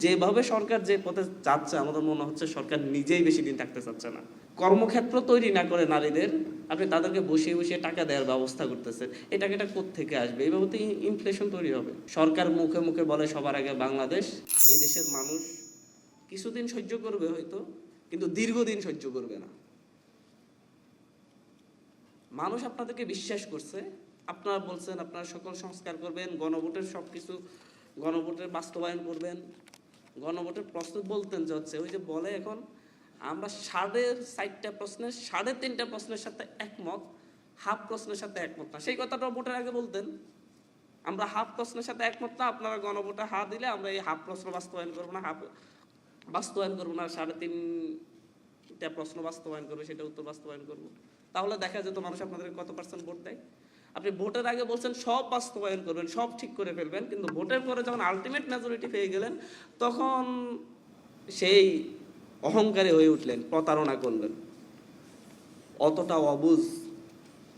যেভাবে সরকার যে পথে যাচ্ছে আমাদের মনে হচ্ছে সরকার নিজেই বেশি দিন থাকতে চাচ্ছে না। কর্মক্ষেত্র তৈরি না করে নারীদের আপনি তাদেরকে বসিয়ে বসিয়ে টাকা দেওয়ার ব্যবস্থা করতেছেন। এই টাকাটা কোত্থেকে আসবে? এইভাবে তো ইনফ্লেশন তৈরি হবে। সরকার মুখে মুখে বলে সবার আগে বাংলাদেশ। এই দেশের মানুষ কিছুদিন সহ্য করবে হয়তো, কিন্তু দীর্ঘদিন সহ্য করবে না। মানুষ আপনাদেরকে বিশ্বাস করছে, আপনারা বলছেন আপনারা সকল সংস্কার করবেন, গণভোটের সবকিছু গণভোটের বাস্তবায়ন করবেন, গণভোটের প্রস্তুত বলতেন যে হচ্ছে ওই যে বলে এখন আমরা 4.5টা প্রশ্নের 3.5টা প্রশ্নের সাথে একমত, হাফ প্রশ্নের সাথে একমত না। সেই কথাটা ভোটের আগে বলতেন, আমরা হাফ প্রশ্নের সাথে একমত না, আপনারা গণভোটে হা দিলে আমরা এই হাফ প্রশ্ন বাস্তবায়ন করবো না, হাফ বাস্তবায়ন করবো না, 3.5টা প্রশ্ন বাস্তবায়ন করবে, সেটা উত্তর বাস্তবায়ন করবো। তাহলে দেখা যেত মানুষ আপনাদের কত % ভোট দেয়। আপনি ভোটের আগে বলছেন সব বাস্তবায়ন করবেন, সব ঠিক করে ফেলবেন, কিন্তু ভোটের পরে যখন আলটিমেট মেজরিটি পেয়ে গেলেন তখন সেই অহংকারী হয়ে উঠলেন, প্রতারণা করলেন। অতটা অবুঝ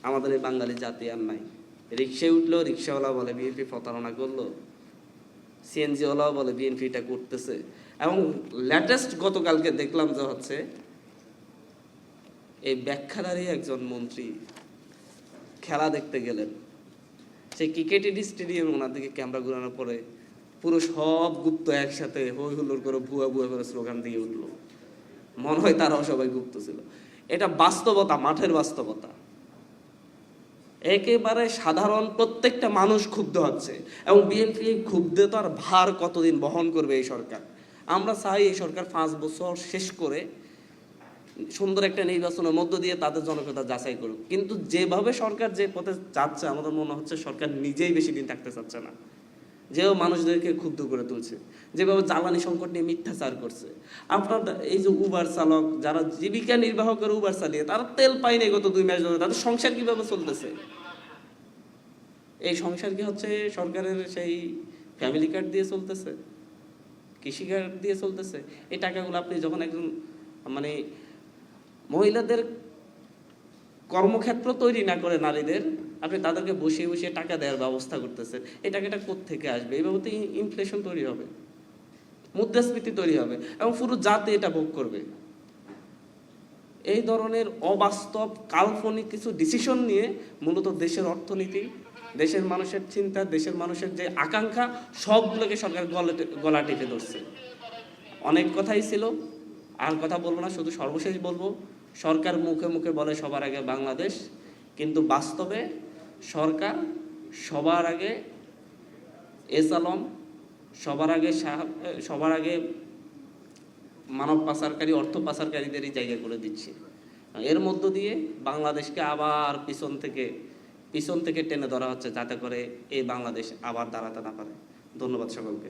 আমাদের এই বাঙালি জাতি আর নাই। রিক্সায় উঠলো, রিক্সাওয়ালা বলে বিএনপি প্রতারণা করলো, সিএনজিওয়ালাও বলে বিএনপি এটা করতেছে। এবং লেটেস্ট গতকালকে দেখলাম যে হচ্ছে এই ব্যাখ্যাধারী একজন মন্ত্রী খেলা দেখতে গেলেন, সেই ক্রিকেটের স্টেডিয়ামে ওনার দিকে ক্যামেরা ঘুরানোর পরে পুরো সব গুপ্ত একসাথে হই হুল্লোড় করে ভুয়া ভুয়া করে স্লোগান দিয়ে উঠলো। মনে হয় তারাও সবাই গুপ্ত ছিল। এটা বাস্তবতা, মাঠের বাস্তবতা। একেবারে সাধারণ প্রত্যেকটা মানুষ ক্ষুব্ধ হচ্ছে, এবং বিএনপি ক্ষুব্ধতার ভার কতদিন বহন করবে এই সরকার? আমরা চাই এই সরকার 5 বছর শেষ করে সুন্দর একটা নির্বাচনের মধ্য দিয়ে তাদের জনপ্রিয়তা যাচাই করুক। কিন্তু যেভাবে সরকার যে পথে যাচ্ছে আমাদের মনে হচ্ছে সরকার নিজেই বেশি দিন থাকতে চাচ্ছে না। যেও মানুষদেরকে ক্ষুব্ধ করে তুলছে, যেভাবে জ্বালানি সংকট নিয়ে মিথ্যাচার করছে। আপনার এই যে উবার চালক যারা জীবিকা নির্বাহ করে উবার চালিয়ে, তারা তেল পায়নি গত 2 মাস ধরে, তাদের সংসার কিভাবে চলতেছে? এই সংসার কি হচ্ছে সরকারের সেই ফ্যামিলি কার্ড দিয়ে চলতেছে, কৃষি কার্ড দিয়ে চলতেছে? এই টাকাগুলো আপনি যখন একজন মানে মহিলাদের কর্মক্ষেত্র তৈরি না করে নারীদের আপনি তাদেরকে বসিয়ে বসিয়ে টাকা দেওয়ার ব্যবস্থা করতেছেন, এই টাকাটা কোত্থেকে আসবে? এইভাবে তো ইনফ্লেশন তৈরি হবে, মুদ্রাস্ফীতি তৈরি হবে, এবং পুরো জাতি এটা ভোগ করবে। এই ধরনের অবাস্তব কাল্পনিক কিছু ডিসিশন নিয়ে মূলত দেশের অর্থনীতি, দেশের মানুষের চিন্তা, দেশের মানুষের যে আকাঙ্ক্ষা, সবগুলোকে সরকার গলা টিপে ধরছে। অনেক কথাই ছিল, আর কথা বলবো না, শুধু সর্বশেষ বলবো, সরকার মুখে মুখে বলে সবার আগে বাংলাদেশ, কিন্তু বাস্তবে সরকার সবার আগে এসালম, সবার আগে মানব পাচারকারী, অর্থ পাচারকারীদেরই জায়গা করে দিচ্ছে। এর মধ্য দিয়ে বাংলাদেশকে আবার পিছন থেকে টেনে ধরা হচ্ছে, যাতে করে এই বাংলাদেশ আবার দাঁড়াতে না পারে। ধন্যবাদ সকলকে।